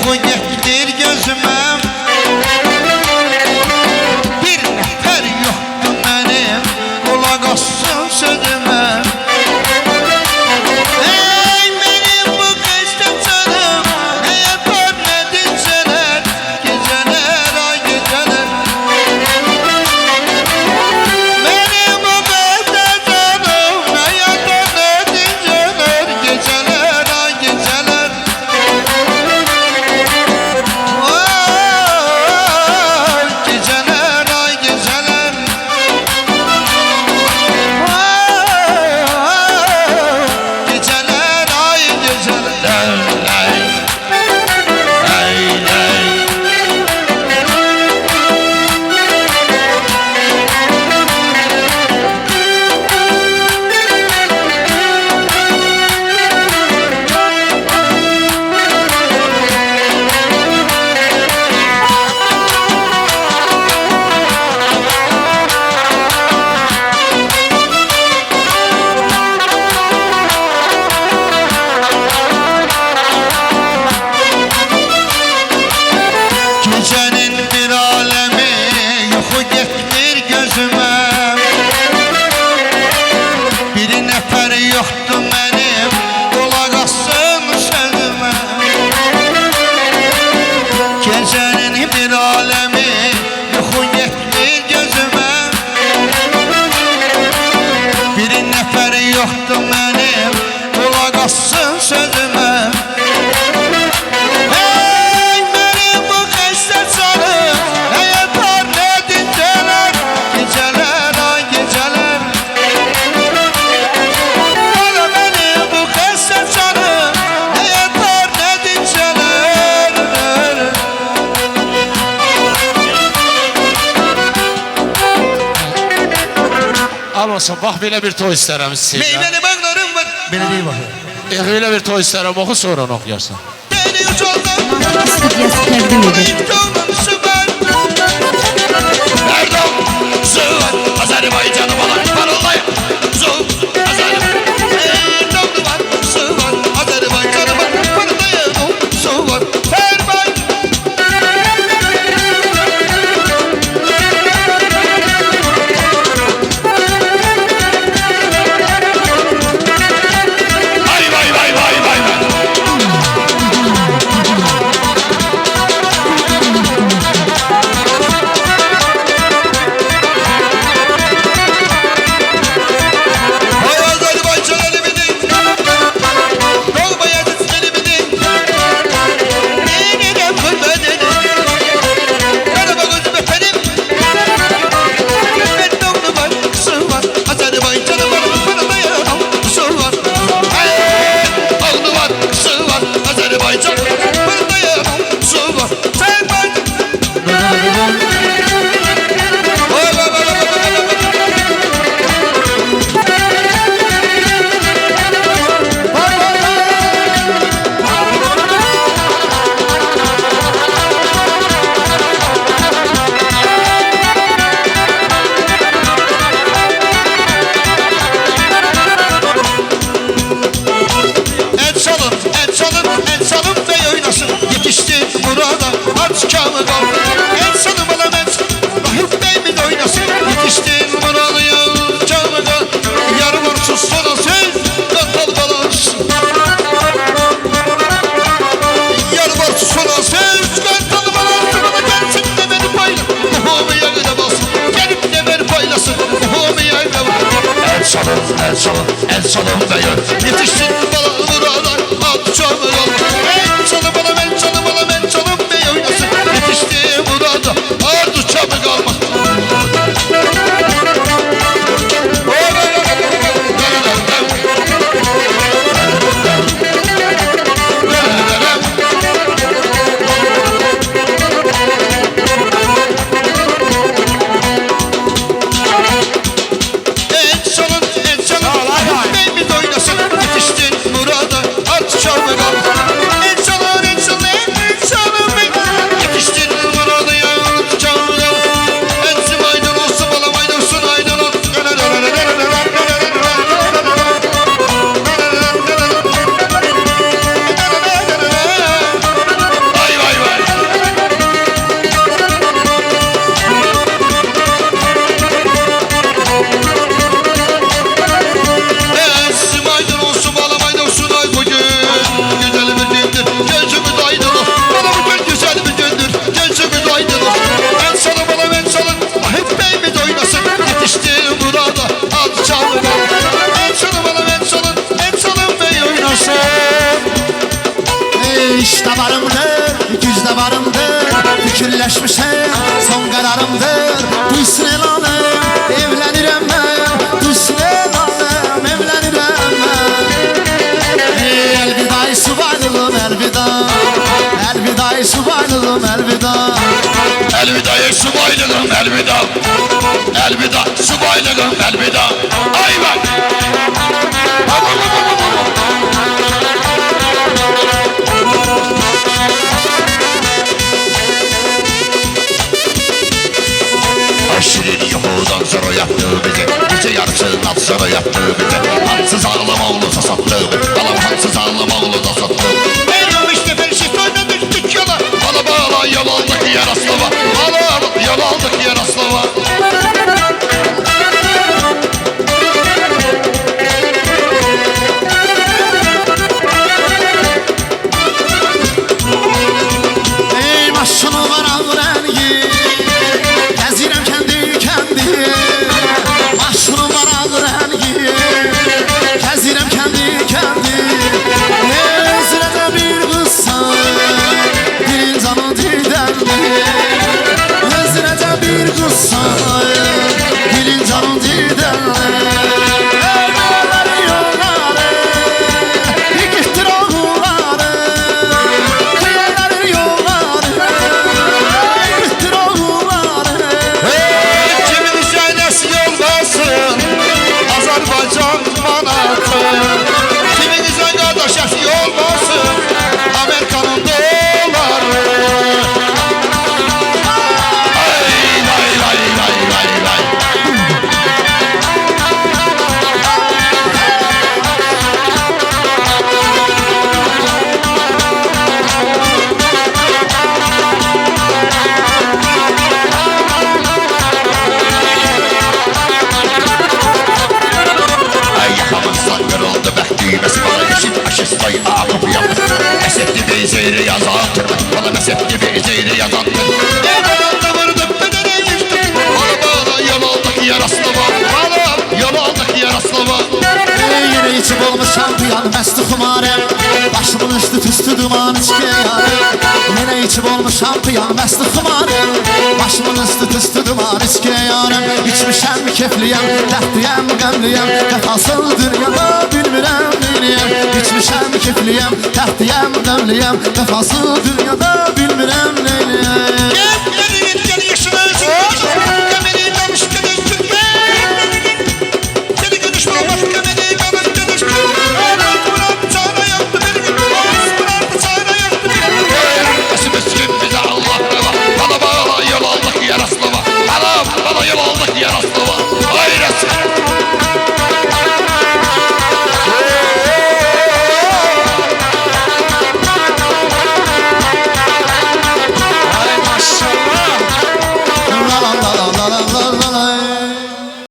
yuxu getdir gözümə. Bir nəfər yoxdur mənim, qulaq assın sözümə. Ey mənim bu qəsdən canım, nə yapar nə dincələr, gecələr ay gecələr. Mənim bu qəsdən canım, nə yapar nə dincələr, gecələr ay gecələr. Geceler ay geceler, geceler ay geceler, ley ley. Gecenin bir alemi yuxu getdir gözümə. Bir nəfər yoxdur mənim, qulaq assın sözümə. Gecenin bir alemi yuxu getdir gözümə. Bir nəfər yoxdur mənim, qulaq assın sözümə. Hey mənim bu xəstə canım, nə yapar nə dincələr, gecələr ay gecələr. Bana mənim bu xəstə canım, nə yapar nə dincələr. Al olsun, bax belə bir toy istərəm sizdən. Meyvəli bağlarım var. Belə deyil baxır. Elə bir toy istərəm, oxu sonra oxuyarsan. Beni uçaldan, Studiyası təqdim edir. Erdoğan, Zıvan, Azerbaycan'ı falan parollayın. Zıvan, Azerbaycan. Vay vay vay vay vay vay. El salın, el salın beyon. Yetişsin bana buralar, at çamur. El salın bana, el salın bana, el salın beyon. Yetişti burada, ardı çamur kalmaz. Yetiştin burada, at çamur kalmaz. İşte varımdır, gücde varımdır, fikirleşmişim, son kararımdır. Duysun el alem, evlenirem ben, duysun el alem, evlenirem ben. Elvida subaylığım elvida, elvida subaylığım elvida. Elvida subaylığım elvida. Elvida subaylığım elvida. Ay bak. Şirin yuhudan sonra yaptı bizi. Gece yarısından sonra yaptı bizi. Hansız ağlama oğluza sattı. Balam hansız ağlama oğluza sattı. Benim işte felşit oyna düştük yola. Bala bala yol aldık yer aslava. Bala yol aldık yer aslava. Ey maşını var al rengi, gezirem kendi kendi. Maşını var al rengi, gezirem kendi kendi. Ezrede bir kızsa, dilin canı dilden. Ezrede bir kızsa, dilin canı dilden. Yolları yolları, gittir oğulları. Kıyarların yolları, gittir oğulları. Kimin söylesi olmasın Azerbaycan manatı. Kimin sen kardeşesi olmasın Amerika'nın doları. Ay vay vay vay vay vay. Ay yakamazsan kırıldı bekliğmesi. Bana eşit aşıs sayı akıp yaptı. Esetti bir zehri yazan tırnak. Bana esetti bir zehri yazan tırnak. Evvelanda vurdum bedene düştüm. Bala yol aldık yer aslava. Bala yol aldık yer aslava. Yine içip olmuş şampiyon mesti kumarem. Başımın üstü tüstü duman içkiyor. Yine içip olmuş şampiyon mesti kumarem. Başımın üstü tüstü duman içkiyor. İçmişem kefliyem, dertliyem, qəmliyem. Vefasız dünyada bilmirəm neyniyem. İçmişem kefliyem, dertliyem, qəmliyem. Vefasız dünyada bilmirəm neyniyem.